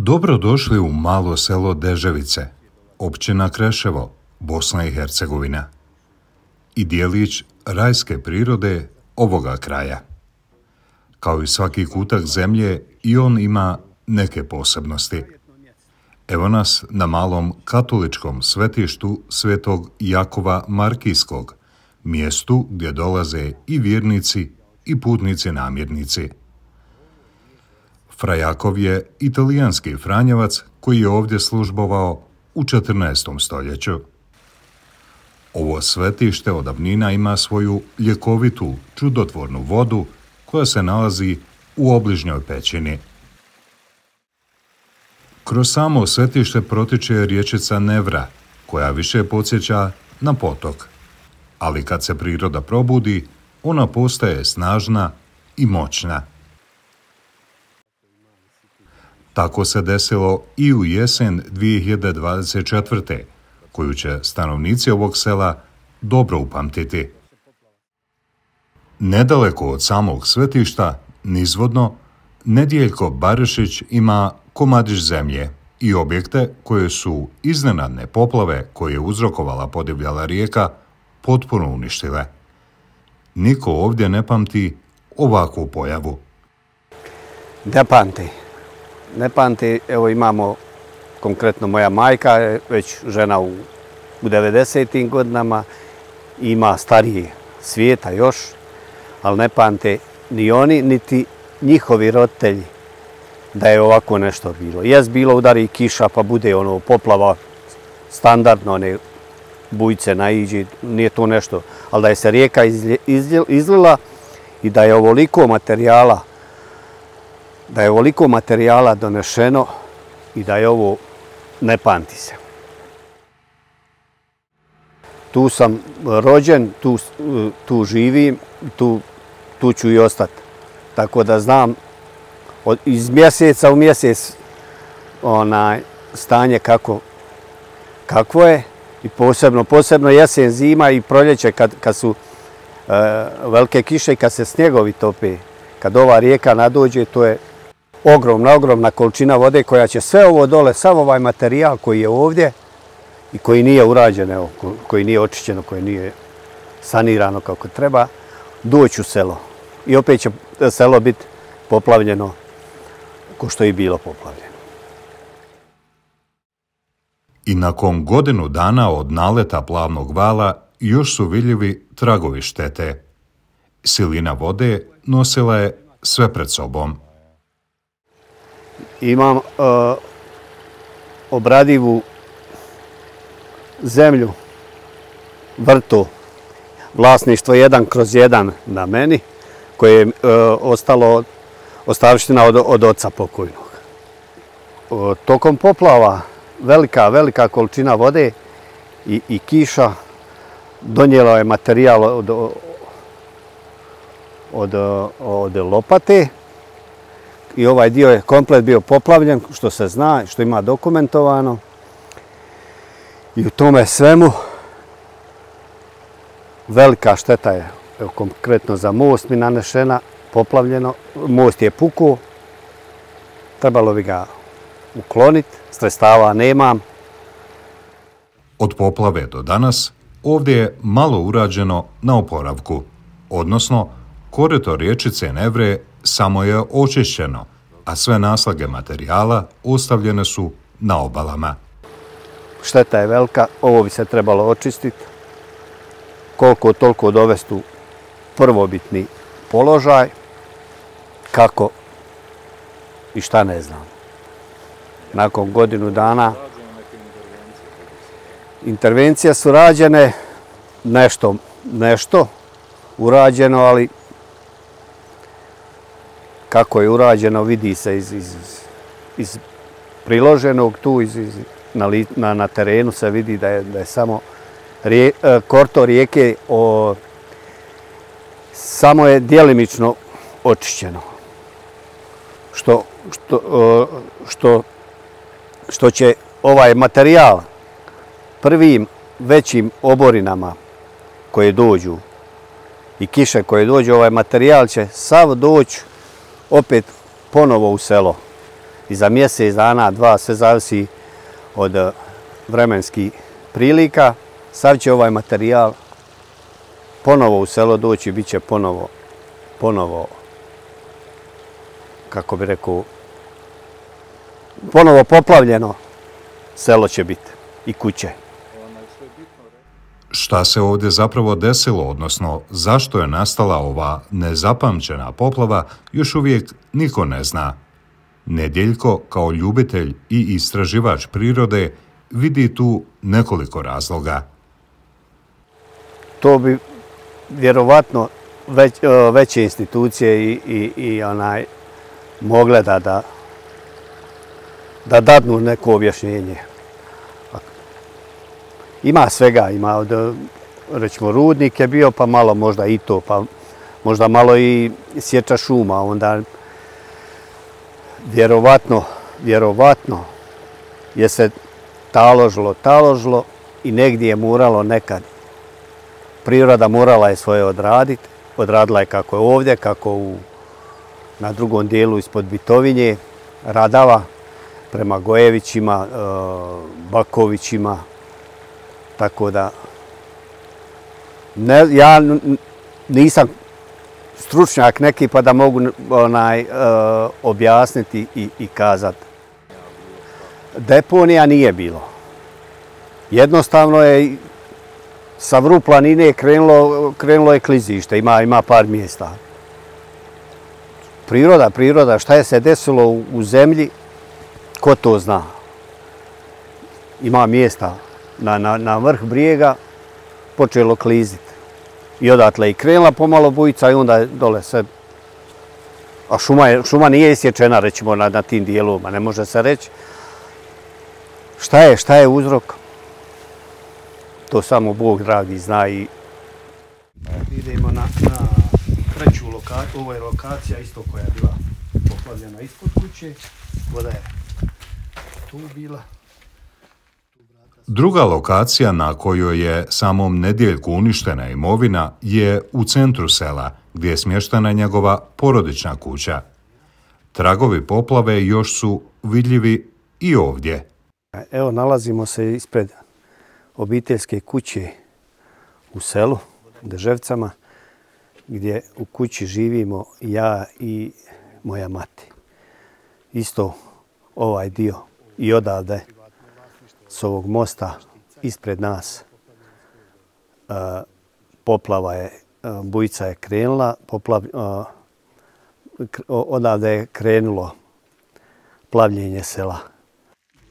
Dobro došli u malo selo Deževice, općina Kreševo, Bosna i Hercegovina. I dijelić rajske prirode ovoga kraja. Kao i svaki kutak zemlje, i on ima neke posebnosti. Evo nas na malom katoličkom svetištu Svetog Jakova Markijskog, mjestu gdje dolaze i vjernici i putnici namjernici. Fra Jakov je italijanski franjevac koji je ovdje službovao u 14. stoljeću. Ovo svetište od davnina ima svoju ljekovitu, čudotvornu vodu koja se nalazi u obližnjoj pećini. Kroz samo svetište protiče riječica Nevra, koja više podsjeća na potok. Ali kad se priroda probudi, ona postaje snažna i moćna. Tako se desilo i u jesen 2024. koju će stanovnici ovog sela dobro upamtiti. Nedaleko od samog svetišta, nizvodno, Nedjeljko Barišić ima komadić zemlje i objekte koje su iznenadne poplave koje je uzrokovala podivljala rijeka potpuno uništile. Niko ovdje ne pamti ovakvu pojavu. Ne pamti, evo imamo, konkretno moja majka je već žena u 90. godinama, ima starije svijeta još, ali ne pamte ni oni, niti njihovi roditelji da je ovako nešto bilo. Jes bilo udari kiša pa bude ono poplava, standardno one bujce naiđi, nije to nešto, ali da je se rijeka izlila i da je ovoliko materijala donešeno i da je ovo ne pamti se. Tu sam rođen, tu živim, tu ću i ostati. Tako da znam iz mjeseca u mjesec stanje kakvo je i posebno jesen, zima i proljeće kad su velike kiše i kad se snjegovi tope. Kad ova rijeka nadođe, to je ogromna količina vode koja će sve ovo dole, sav ovaj materijal koji je ovdje i koji nije urađen, evo, koji nije očišćeno, koji nije sanirano kako treba, doći u selo. I opet će selo biti poplavljeno ko što je i bilo poplavljeno. I nakon godinu dana od naleta plavnog vala još su vidljivi tragovi štete. Silina vode nosila je sve pred sobom. Imam obradivu zemlju, vrtu, vlasništvo 1/1 na meni, koje je ostalo ostavština od oca pokojnog. Tokom poplava velika količina vode i kiša donijela je materijal od lopate i ovaj dio je komplet bio poplavljen, što se zna, što ima dokumentovano. I u tome svemu velika šteta je, evo, konkretno za most mi nanešena, poplavljeno, most je pukao, trebalo bi ga ukloniti, sredstava nemam. Od poplave do danas ovdje je malo urađeno na oporavku, odnosno korito riječice Nevre samo je očišćeno, a sve naslage materijala ostavljene su na obalama. Šteta je velika, ovo bi se trebalo očistiti, koliko toliko dovesti u prvobitni položaj, kako i šta ne znam. Nakon godinu dana intervencije su rađene, nešto urađeno, ali kako je urađeno vidi se iz priloženog tu, na terenu se vidi da je samo korto rijeke samo je djelimično očišćeno. Što će ovaj materijal prvim većim oborinama koje dođu i kiše koje dođu, ovaj materijal će sav doći opet ponovo u selo. i za mjesec dana, dva, sve zavisi od vremenskih prilika. Sad će ovaj materijal ponovo u selo doći, bit će ponovo, kako bi rekao, ponovo poplavljeno selo će biti i kuće. Šta se ovdje zapravo desilo, odnosno zašto je nastala ova nezapamćena poplava, još uvijek niko ne zna. Nedjeljko, kao ljubitelj i istraživač prirode, vidi tu nekoliko razloga. To bi vjerovatno veće institucije i mogle da dadnu neko objašnjenje. Ima svega, ima recimo rudnik je bio, pa malo možda i to, pa možda malo i sječa šuma, onda vjerovatno je se taložilo i negdje je moralo nekad. Priroda morala je svoje odraditi, odradila je kako je ovdje, kako na drugom dijelu ispod Bitovinje, Radava, prema Gojevićima, Bakovićima, tako da ja nisam stručnjak neki pa da mogu objasniti i kazati. Deponija nije bilo. Jednostavno je sa vrhu planine krenulo je klizište, ima par mjesta. Priroda, šta je se desilo u zemlji, ko to zna. Ima mjesta na vrh brijega, počelo kliziti. I odatle i krenula pomalo bujica i onda dole sve. A šuma nije isječena, recimo, na tim dijelovima, ne može se reći. Šta je uzrok? To samo Bog dragi zna i... Idemo na treću lokaciju, ovo je lokacija isto koja je bila poplavljena ispod kuće. Voda je tu bila. Druga lokacija na kojoj je samom Nedjeljku uništena imovina je u centru sela, gdje je smještena njegova porodična kuća. Tragovi poplave još su vidljivi i ovdje. Evo, nalazimo se ispred obiteljske kuće u selu, Deževcama, gdje u kući živimo ja i moja mati. Isto ovaj dio i odavde s ovog mosta ispred nas poplava je, bujica je krenula, odavde je krenulo plavljenje sela.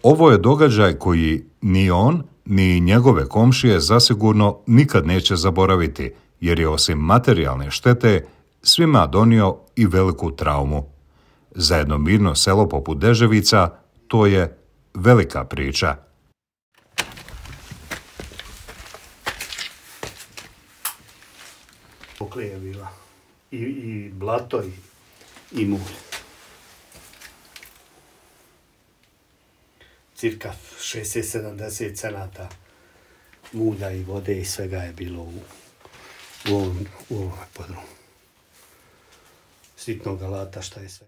Ovo je događaj koji ni on, ni njegove komšije zasigurno nikad neće zaboraviti, jer je osim materijalne štete svima donio i veliku traumu. Za jedno mirno selo poput Deževica to je velika priča. Poklije je bila i blato i mulj. Cirka 60-70 cenata mulja i vode i svega je bilo u ovom podrumu. Sitnog alata šta je sve.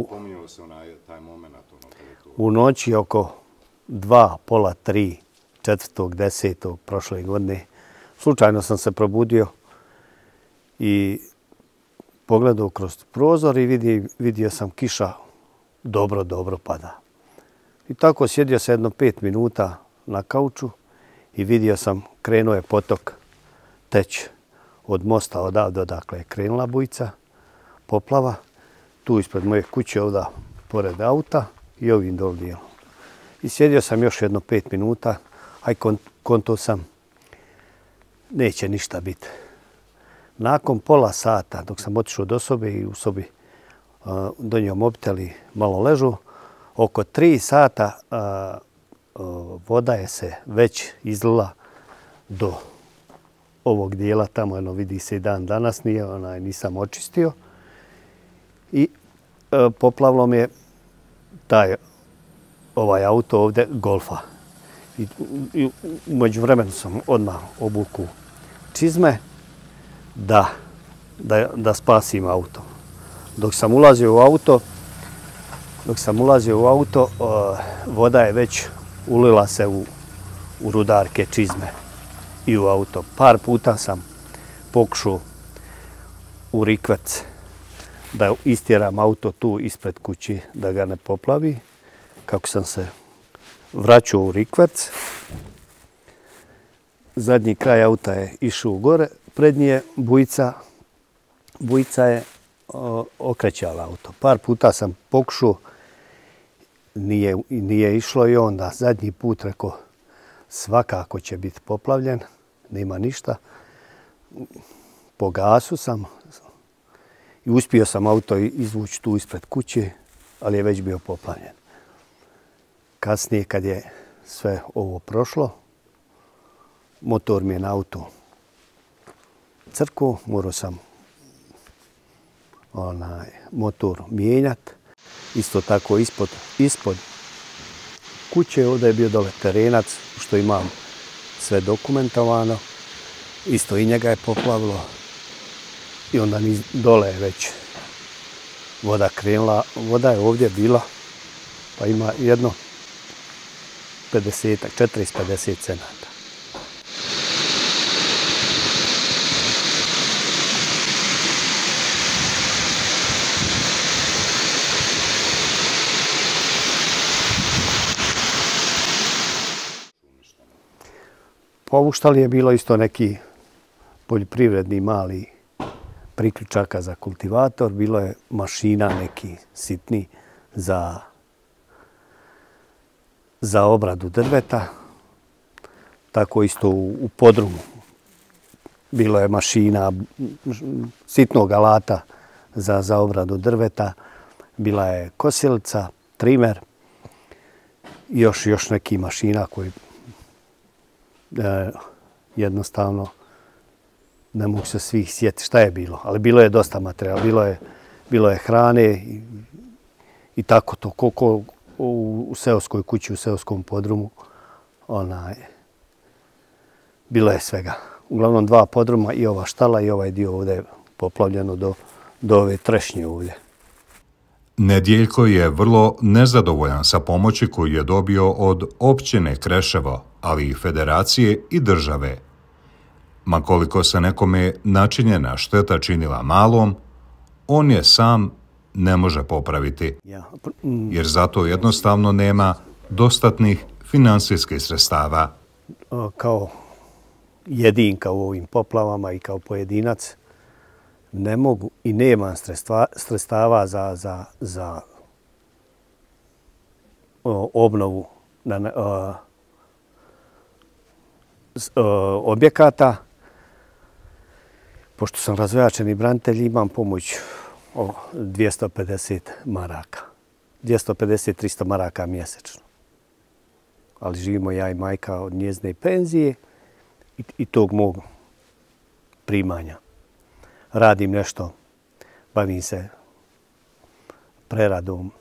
Pominjao se taj moment. U noći oko 2, pola 3, 4.10. prošle godine slučajno sam se probudio i pogledao kroz prozor i vidio sam kiša dobro pada. I tako sjedio sam jedno 5 minuta na kauču i vidio sam, krenuo je potok teć od mosta odavde odakle je krenula bujica, poplava, tu ispred moje kuće ovdje pored auta i ovim dol dijelom. I sjedio sam još jedno 5 minuta, aj konto sam, neće ništa biti. Nakon pola sata, dok sam otišao do sobe i u sobi donio mobitel i malo ležu, oko 3 sata voda je se već izlila do ovog dijela, tamo vidi se i dan danas, nisam očistio. I poplavilo mi je ovaj auto ovdje, Golfa. I umeđu vremenu sam odmah obuku čizme da spasim auto. Dok sam ulazio u auto, Dok sam ulazio u auto, voda je već ulila se u rudarke čizme i u auto. Par puta sam pokušao u rikverc da istjeram auto tu ispred kući da ga ne poplavi. Kako sam se vraćao u rikverc, zadnji kraj auta je išao u gore, prednji je bujica je okrećala auto. Par puta sam pokušao, nije išlo i onda zadnji put rekao svakako će biti poplavljen, nema ništa. Po gasu sam i uspio sam auto izvući tu ispred kuće, ali je već bio poplavljen. Kasnije kad je sve ovo prošlo, motor mi je na auto crkao, morao sam motor mijenjati. Isto tako ispod kuće, ovdje je bio dole terenac, što imam sve dokumentovano. Isto i njega je poplavilo. I onda dole je već voda krenula. Voda je ovdje bila, pa ima jedno 40-50 cenata. Povuštali je bilo isto neki poljoprivredni mali priključaka za kultivator, bilo je mašina neki sitni za obradu drveta, tako isto u podrumu. Bilo je mašina sitnog alata za obradu drveta, bila je kosilica, trimer i još neki mašina koji jednostavno ne mogu se svih sjetiti šta je bilo, ali bilo je dosta materijala, bilo je hrane i tako to, koliko u seoskoj kući, u seoskom podrumu, bilo je svega. Uglavnom 2 podruma i ova štala i ovaj dio ovdje je poplavljeno do ove trešnje ovdje. Nedjeljko je vrlo nezadovoljan sa pomoći koju je dobio od općine Kreševo, ali i federacije i države. Ma koliko se nekome načinjena šteta činila malom, on je sam ne može popraviti, jer zato jednostavno nema dostatnih finansijskih sredstava. Kao jedinka u ovim poplavama i kao pojedinac ne mogu i nemam sredstava za obnovu objekata. Pošto sam razvojačeni branitelj, imam pomoć 250 maraka. 250-300 maraka mjesečno. Ali živimo ja i majka od njezine penzije i tog mog primanja. Radim nešto, bavim se preradom,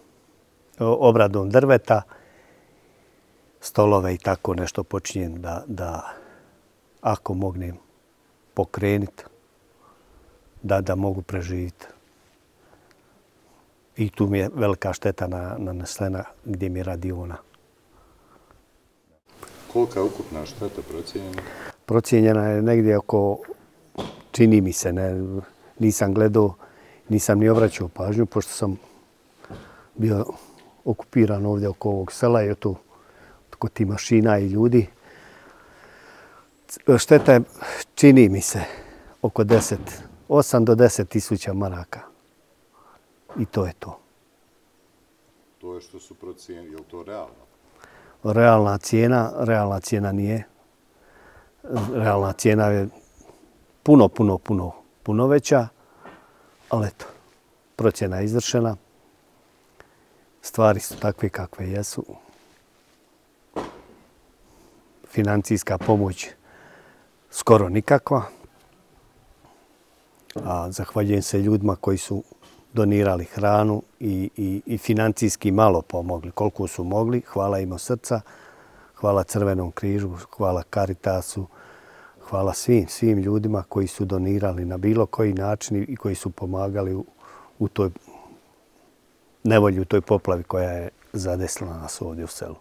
obradom drveta, stolove i tako nešto počinjem da ako mognem pokrenuti, da mogu preživjeti. I tu mi je velika šteta nanesena gdje mi radi ona. Kolika je ukupna šteta procijenjena? Procijenjena je negdje oko, čini mi se, nisam gledao, nisam ni obraćao pažnju, pošto sam bio okupiran ovdje oko ovog sela i oko tih mašina i ljudi. Šteta je, čini mi se, oko 8 do 10 tisuća maraka. I to je to. To je što su procijenili, je li to realno? Realna cijena nije. Realna cijena je puno veća, ali eto, procjena je izvršena. Stvari su takve kakve jesu. Financijska pomoć skoro nikakva. A zahvaljujem se ljudima koji su donirali hranu i financijski malo pomogli. Koliko su mogli, hvala im od srca, hvala Crvenom križu, hvala Caritasu, hvala svim ljudima koji su donirali na bilo koji način i koji su pomagali u toj nevolji u toj poplavi koja je zadesila nas ovdje u selu.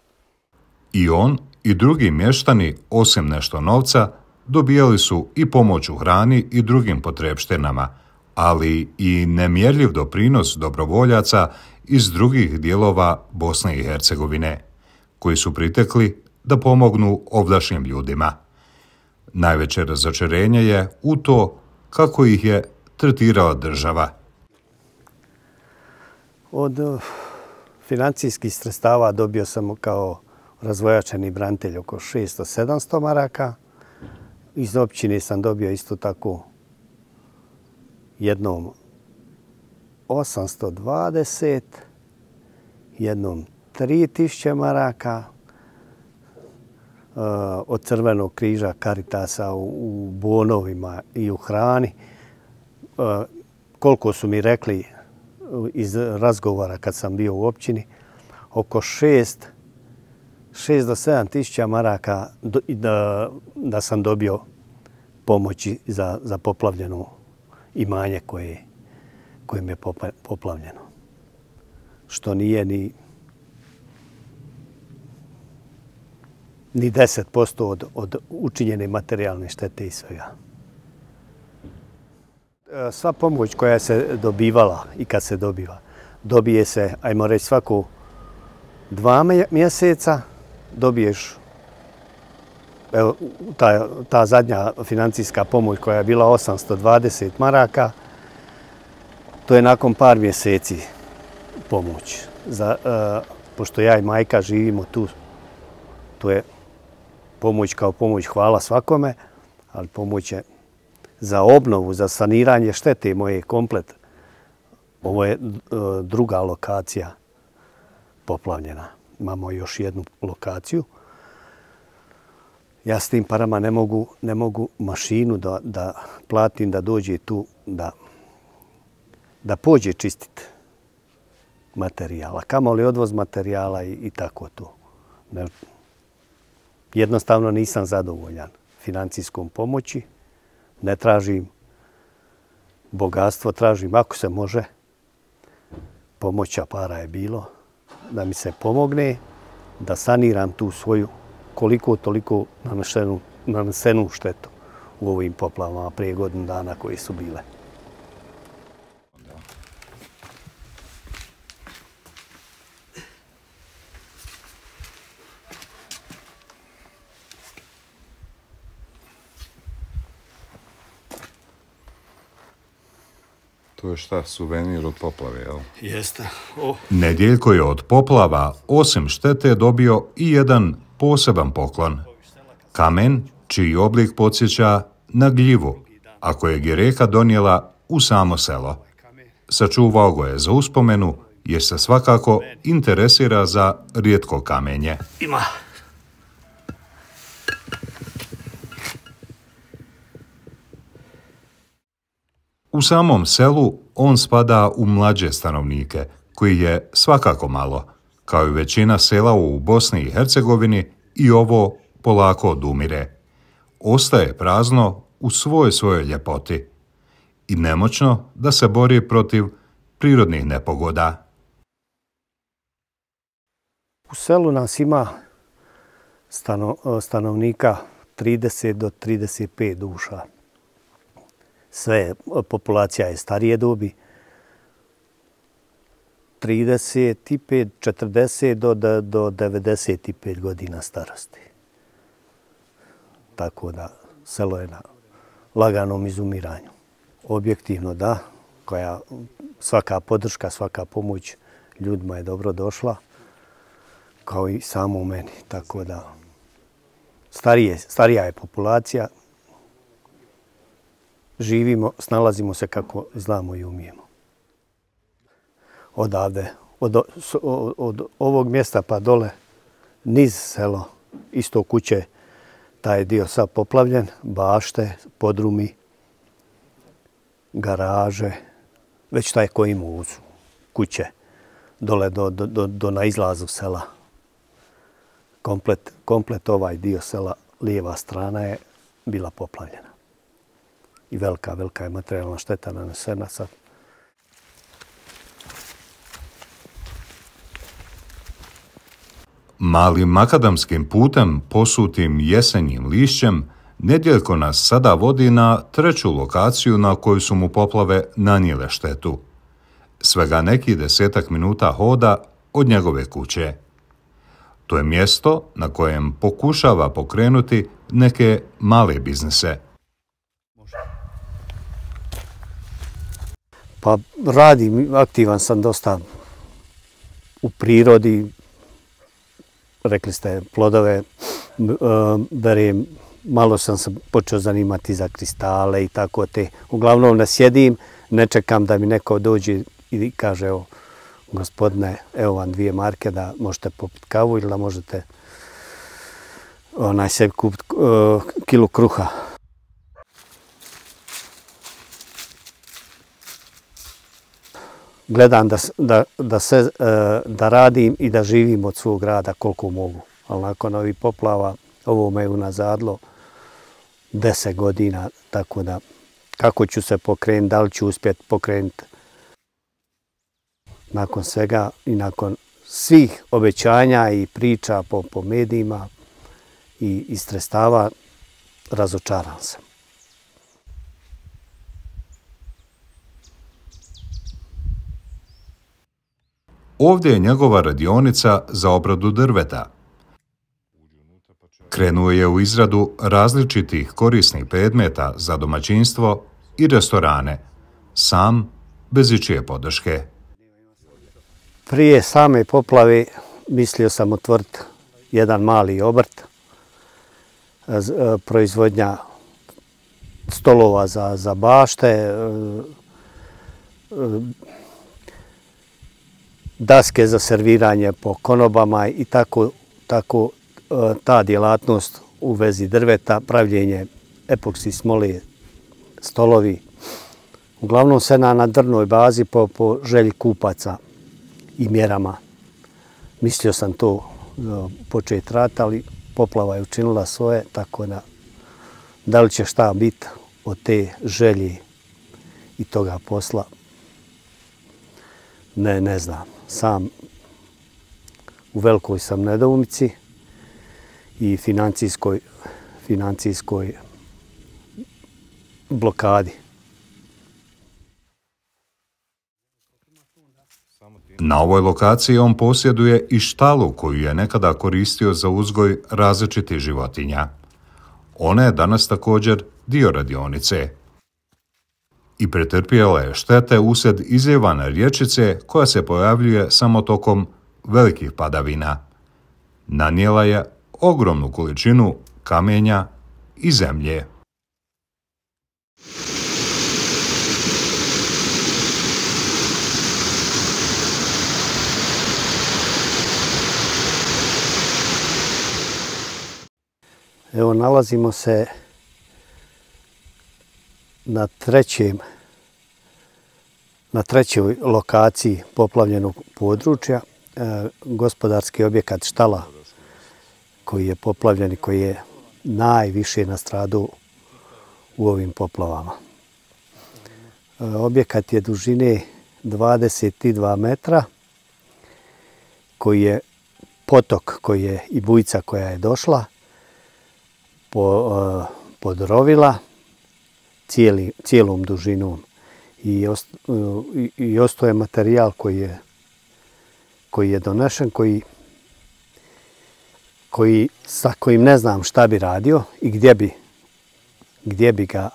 I on i drugi mještani, osim nešto novca, dobijali su i pomoć u hrani i drugim potrepštinama, ali i nemjerljiv doprinos dobrovoljaca iz drugih dijelova Bosne i Hercegovine, koji su pritekli da pomognu ovdašnjim ljudima. Najveće razočarenje je u to kako ih je tretirala država. Od financijskih sredstava dobio sam kao razvojačeni branitelj oko 600-700 maraka. Iz općine sam dobio isto tako jednom 820, jednom 3000 maraka, od Crvenog križa, Karitasa u bonovima i u hrani. Koliko su mi rekli iz razgovora kad sam bio u općini, oko 6 do 7 tisuća maraka da sam dobio pomoći za poplavljeno imanje kojim je poplavljeno. Što nije ni 10% od učinjene materijalne štete i svega. Sva pomoć koja se dobivala i kad se dobiva, dobije se, ajmo reći, svako 2 mjeseca, dobiješ, evo, ta zadnja financijska pomoć koja je bila 820 maraka, to je nakon par mjeseci pomoć. Pošto ja i majka živimo tu, to je pomoć kao pomoć, hvala svakome, ali pomoć je za obnovu, za saniranje štete moje komplet. Ovo je druga lokacija poplavljena. Imamo još jednu lokaciju. Ja s tim parama ne mogu mašinu da platim, da dođe tu, da pođe čistiti materijala. Kamoli odvoz materijala i tako to. Jednostavno nisam zadovoljan financijskom pomoći. Ne tražim bogatstvo, tražim ako se može. Pomoća para je bilo da mi se pomogne, da saniram tu svoju koliko toliko nanesenu štetu u ovim poplavama prije godinu dana koji su bile. To je šta, suvenir od poplave, jel? Jeste. Nedjeljko je od poplava, osim štete, dobio i jedan poseban poklon. Kamen, čiji oblik podsjeća na gljivu, a kojeg je rijeka donijela u samo selo. Sačuvao ga je za uspomenu, jer se svakako interesira za rijetko kamenje. Ima. U samom selu on spada u mlađe stanovnike, koji je svakako malo, kao i većina sela u Bosni i Hercegovini, i ovo polako odumire. Ostaje prazno u svojoj ljepoti i nemoćno da se bori protiv prirodnih nepogoda. U selu nas ima stanovnika 30 do 35 duša. Sve populacija je starije dobi, 35, 40 do 95 godina starosti. Tako da selo je na laganom izumiranju. Objektivno da, svaka podrška, svaka pomoć ljudima je dobro došla, kao i samo u meni. Tako da starija je populacija, živimo, snalazimo se kako znamo i umijemo. Odavde, od ovog mjesta pa dole, niz selo, isto kuće, taj dio sad poplavljen, bašte, podrumi, garaže, već taj ko ima uz kuće, dole do na izlazu sela. Komplet ovaj dio sela, lijeva strana je bila poplavljena. I velika je materijalna šteta nanesena sad. Malim makadamskim putem posutim jesenjim lišćem Nedjeljko nas sada vodi na treću lokaciju na koju su mu poplave nanijele štetu. Svega nekih 10 minuta hoda od njegove kuće. To je mjesto na kojem pokušava pokrenuti neke male biznise. Pa radim, aktivan sam dosta u prirodi. Rekli ste, plodove berem. Malo sam se počeo zanimati za kristale i tako te. Uglavnom ne sjedim, ne čekam da mi neko dođe i kaže, evo, gospodine, evo vam 2 marke da možete popiti kavu ili da možete sebi kupiti kilu kruha. Gledam da radim i da živim od svog rada koliko mogu. Ali nakon ovih poplava, ovo me je unazadlo 10 godina, tako da kako ću se pokrenuti, da li ću uspjeti pokrenuti. Nakon svega i nakon svih obećanja i priča po medijima i sredstava, razočaran sam. Ovdje je njegova radionica za obradu drveta. Krenuo je u izradu različitih korisnih predmeta za domaćinstvo i restorane, sam, bez ičije podrške. Prije same poplave mislio sam otvoriti jedan mali obrt, proizvodnja stolova za bašte, daske za serviranje po konobama i tako ta djelatnost u vezi drveta, pravljenje epoksi smole, stolovi. Uglavnom se na drvnoj bazi po želji kupaca i mjerama. Mislio sam to početi raditi, ali poplava je učinila svoje, tako da li će šta biti od te želje i toga posla, ne znam. Sam u velikoj sam nedoumici i financijskoj blokadi. Na ovoj lokaciji on posjeduje i štalu koju je nekada koristio za uzgoj različitih životinja. Ona je danas također dio radionice. I pretrpjela je štete uslijed izljevane rječice koja se pojavljuje samo tokom velikih padavina. Nanijela je ogromnu količinu kamenja i zemlje. Evo, nalazimo se na trećoj lokaciji poplavljenog područja. Gospodarski objekat štala koji je poplavljen i koji je najviše nastradao u ovim poplavama. Objekat je dužine 22 metra, koji je potok koji je i bujica koja je došla podrovila cijelom dužinom i ostao je materijal koji je donešen, sa kojim ne znam šta bi radio i gdje bi ga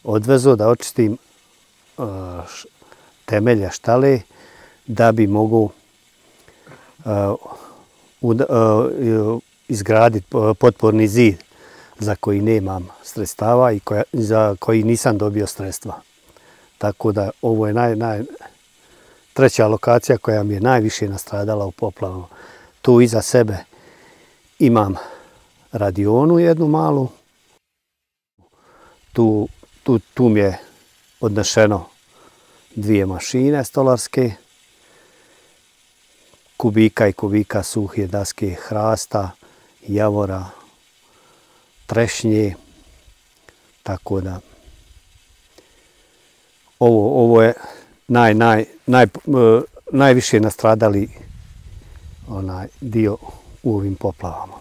odvezao da očistim temelje štale da bi mogu izgraditi potporni zid za koji nemam sredstava i za koji nisam dobio sredstva. Tako da ovo je treća lokacija koja mi je najviše nastradala u poplavama. Tu iza sebe imam radionu jednu malu. Tu mi je odnešeno 2 mašine stolarske, kubika i kubika suhe daske hrasta, javora, trešnje, tako da ovo je najviše nastradali onaj dio u ovim poplavama.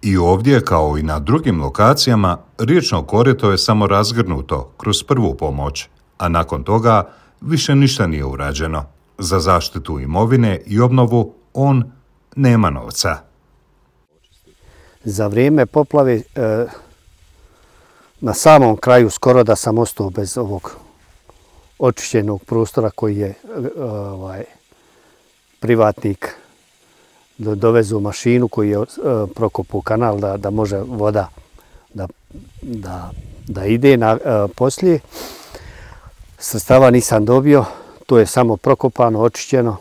I ovdje, kao i na drugim lokacijama, riječno korito je samo razgrnuto kroz prvu pomoć, a nakon toga više ništa nije urađeno. Za zaštitu imovine i obnovu on nema novca. Za vrijeme poplave na samom kraju skoro da sam ostao bez ovog očišćenog prostora koji je privatnik dovezu mašinu koji je prokopao kanal da može voda da ide poslije. Sredstava nisam dobio, to je samo prokopano, očišćeno,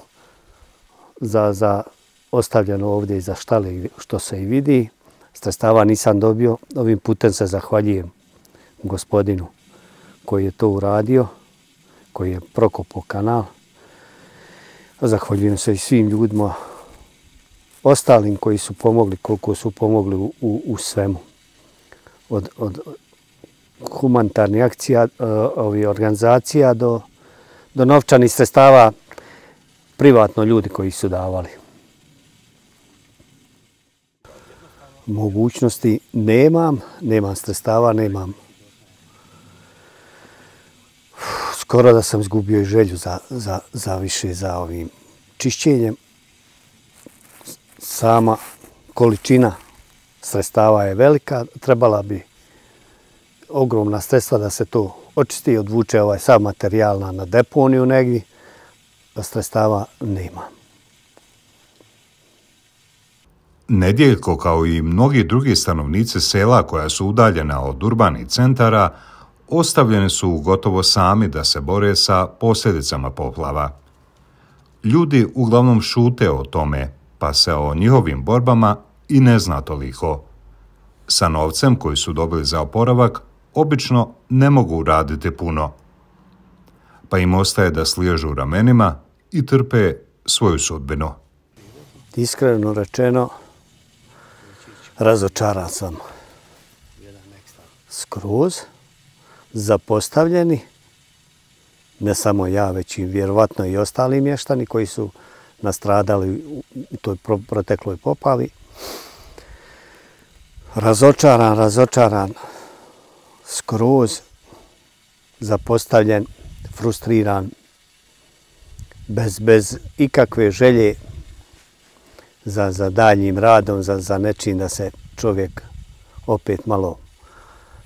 za ostavljeno ovdje iza štale što se i vidi. Sredstava nisam dobio, ovim putem se zahvaljujem gospodinu koji je to uradio, koji je prokopao kanal. Zahvaljujem se i svim ljudima ostalim koji su pomogli, koliko su pomogli u svemu. Od humanitarnih akcija, organizacija do novčanih sredstava, privatno ljudi koji su davali. Mogućnosti nemam sredstava, nemam. Skoro da sam izgubio i želju za više za ovim čišćenjem. Sama količina sredstava je velika, trebala bi ogromna sredstva da se to očisti i odvuče ovaj sav materijal na deponiju negdje, da sredstava nema. Nedjeljko, kao i mnogi drugi stanovnici sela koja su udaljena od urbanih centara, ostavljeni su gotovo sami da se bore sa posljedicama poplava. Ljudi uglavnom šute o tome, pa se o njihovim borbama i ne zna toliko. Sa novcem koji su dobili za oporavak, obično ne mogu raditi puno, pa im ostaje da sliježu ramenima i trpe svoju sudbinu. Iskreno rečeno, razočaran sam skroz, zapostavljeni, ne samo ja, već i vjerovatno i ostali mještani koji su nastradali u toj protekloj poplavi. Razočaran, skroz zapostavljen, frustriran, bez ikakve želje za daljnjim radom, za nečim da se čovjek opet malo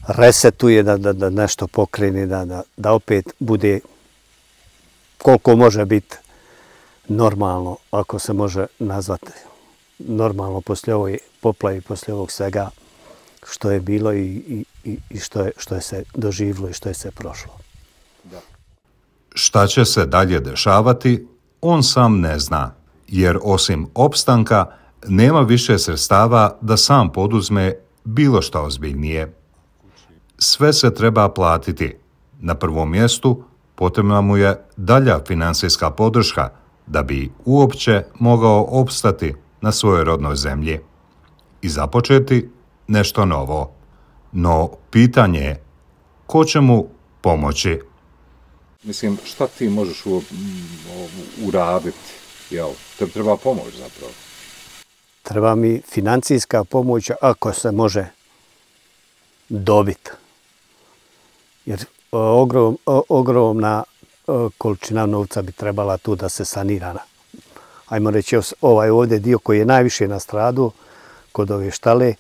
resetuje, da nešto pokrene, da opet bude koliko može biti normalno, ako se može nazvati normalno poslije ovoj poplavi, poslije ovog svega što je bilo i što je se doživilo i što je se prošlo. Šta će se dalje dešavati, on sam ne zna, jer osim opstanka nema više sredstava da sam poduzme bilo šta ozbiljnije. Sve se treba platiti. Na prvom mjestu potrebna mu je dalja financijska podrška da bi uopće mogao opstati na svojoj rodnoj zemlji i započeti nešto novo. No, pitanje je ko će mu pomoći? Mislim, šta ti možeš uraditi? Tebi treba pomoć zapravo. Treba mi financijska pomoć ako se može dobiti. Jer ogromna količina novca bi trebala tu da se sanira. Ajmo reći ovaj ovdje dio koji je najviše nastradao kod ove štale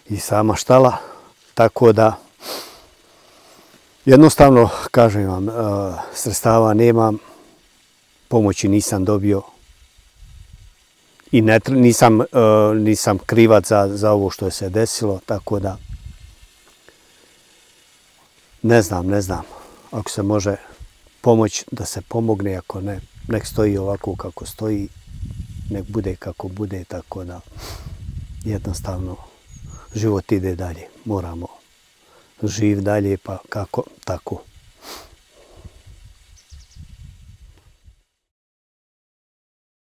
i sama štala. Tako da jednostavno, kažem vam, sredstava nemam, pomoći nisam dobio i nisam krivac za ovo što je se desilo, tako da ne znam. Ako se može pomoć da se pomogne, ako ne, nek stoji ovako kako stoji, nek bude kako bude, tako da jednostavno život ide dalje. Moramo živjeti dalje, pa kako tako.